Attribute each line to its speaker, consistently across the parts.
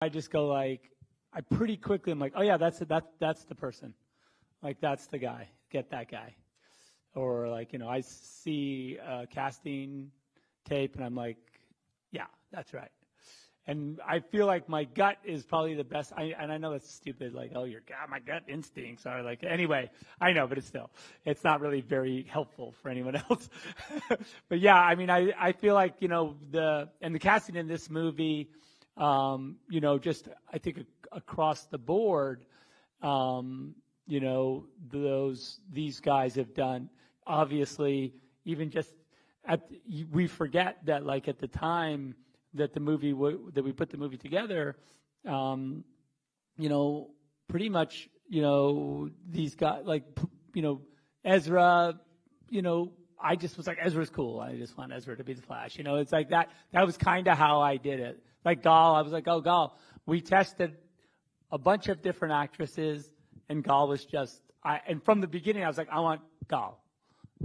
Speaker 1: I just go like, I pretty quickly I'm like, oh yeah, that's the person, like that's the guy, get that guy, or like I see a casting tape and I'm like, yeah, that's right. And I feel like my gut is probably the best. And I know it's stupid, like, oh, my gut instincts are like, anyway, I know, but it's not really very helpful for anyone else. But yeah, I mean, I feel like, the casting in this movie, just I think across the board, these guys have done, obviously, even just we forget that like at the time that that we put the movie together, pretty much, these guys like, Ezra, I just was like, Ezra's cool. I just want Ezra to be the Flash. It's like that was kind of how I did it. Like Gal, I was like, oh, Gal. We tested a bunch of different actresses, and Gal was just, and from the beginning, I was like, I want Gal.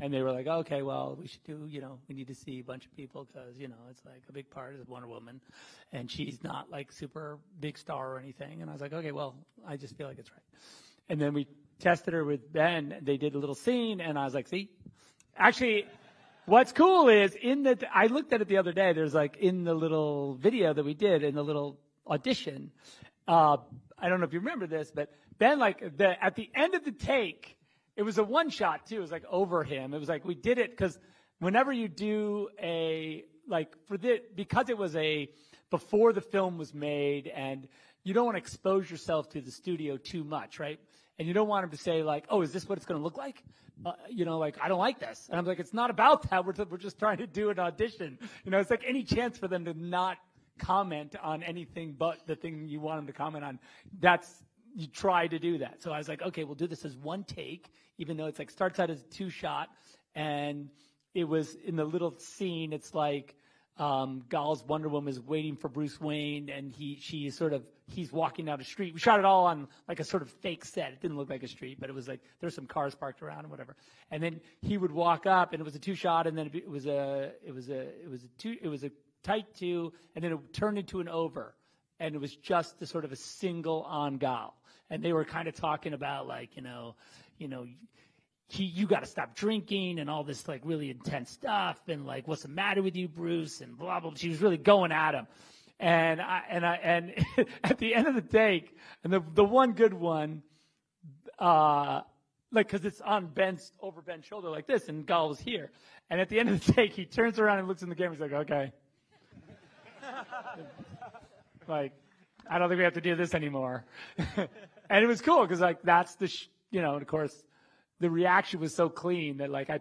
Speaker 1: And they were like, okay, well, we should do, we need to see a bunch of people because, it's like a big part is Wonder Woman. And she's not like super big star or anything. And I was like, okay, well, I just feel like it's right. And then we tested her with Ben. They did a little scene, and I was like, see? Actually, what's cool is I looked at it the other day. There's like in the little video that we did, in the little audition, I don't know if you remember this, but Ben, at the end of the take, it was a one shot too. It was like over him. It was like we did it because whenever you do because it was before the film was made, and you don't want to expose yourself to the studio too much, right? And you don't want him to say like, oh, is this what it's going to look like? I don't like this. And I'm like, it's not about that. We're just trying to do an audition. It's like any chance for them to not comment on anything but the thing you want them to comment on. You try to do that. So I was like, okay, we'll do this as one take, even though it's like starts out as a two shot. And it was in the little scene, it's like Gal's Wonder Woman is waiting for Bruce Wayne, and he's walking down a street. We shot it all on like a sort of fake set. It didn't look like a street, but it was like there's some cars parked around and whatever. And then he would walk up, and it was a two shot, and then it was a tight two, and then it turned into an over. And it was just the sort of a single on Gal. And they were kind of talking about like, you got to stop drinking and all this like really intense stuff. And like, what's the matter with you, Bruce? And blah, blah. She was really going at him. And at the end of the take, and the one good one, cause it's on over Ben's shoulder like this, and Gal was here. And at the end of the take, he turns around and looks in the camera. He's like, okay. Like, I don't think we have to do this anymore. And it was cool because, like, that's and of course, the reaction was so clean that, like, I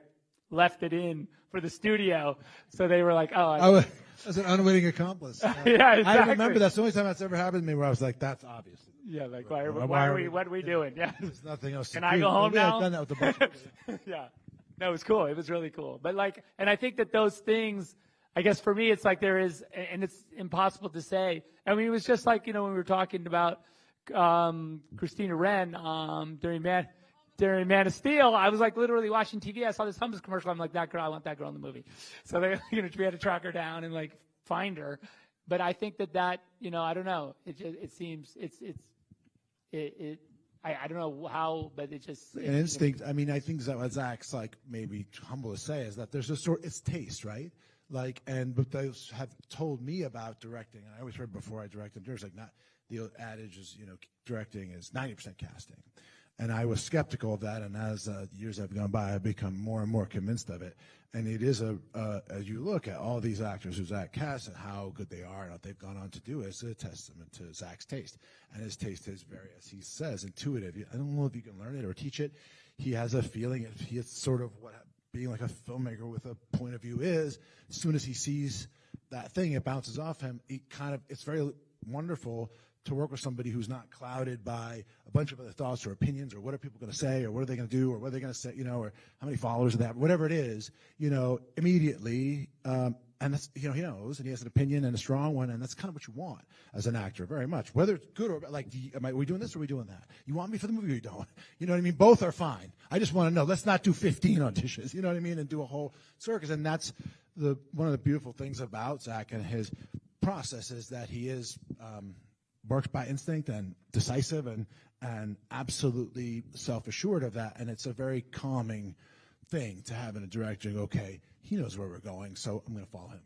Speaker 1: left it in for the studio. So they were like, oh.
Speaker 2: As an unwitting accomplice.
Speaker 1: Yeah, exactly.
Speaker 2: I remember that's the only time that's ever happened to me where I was like, that's obvious.
Speaker 1: Yeah, like, what are we doing? Yeah.
Speaker 2: There's nothing else to
Speaker 1: Can I go home now?
Speaker 2: I've done that with the bunch.
Speaker 1: Yeah. No, it was cool. It was really cool. But, like, and I think that those things, I guess for me, it's like there is, and it's impossible to say. I mean, it was just like, when we were talking about Christina Wren during Man of Steel, I was like literally watching TV. I saw this hummus commercial. I'm like, that girl, I want that girl in the movie. So they, we had to track her down and like find her. But I think that I don't know. It seems I don't know how, but it just
Speaker 2: an instinct. I mean, I think that what Zach's like maybe humble to say is that there's it's taste, right? Like, but those have told me about directing, and I always heard before I directed, there's like not the adage is, directing is 90% casting. And I was skeptical of that, and as years have gone by, I've become more and more convinced of it. And it is as you look at all these actors who Zach casts and how good they are and what they've gone on to do, it's a testament to Zach's taste. And his taste is very, as he says, intuitive. I don't know if you can learn it or teach it. He has a feeling. He is sort of what being like a filmmaker with a point of view is. As soon as he sees that thing, it bounces off him. It's very wonderful to work with somebody who's not clouded by a bunch of other thoughts or opinions or what are people going to say or what are they going to do or what are they going to say, or how many followers do they have, whatever it is, immediately. And that's, he knows, and he has an opinion and a strong one, and that's kind of what you want as an actor, very much. Whether it's good or bad, like, are we doing this or are we doing that? You want me for the movie or you don't? You know what I mean? Both are fine. I just want to know. Let's not do 15 auditions, you know what I mean, and do a whole circus. And that's one of the beautiful things about Zach and his process is that he is works by instinct and decisive and absolutely self-assured of that. And it's a very calming thing to have in a director go, okay, he knows where we're going, so I'm going to follow him.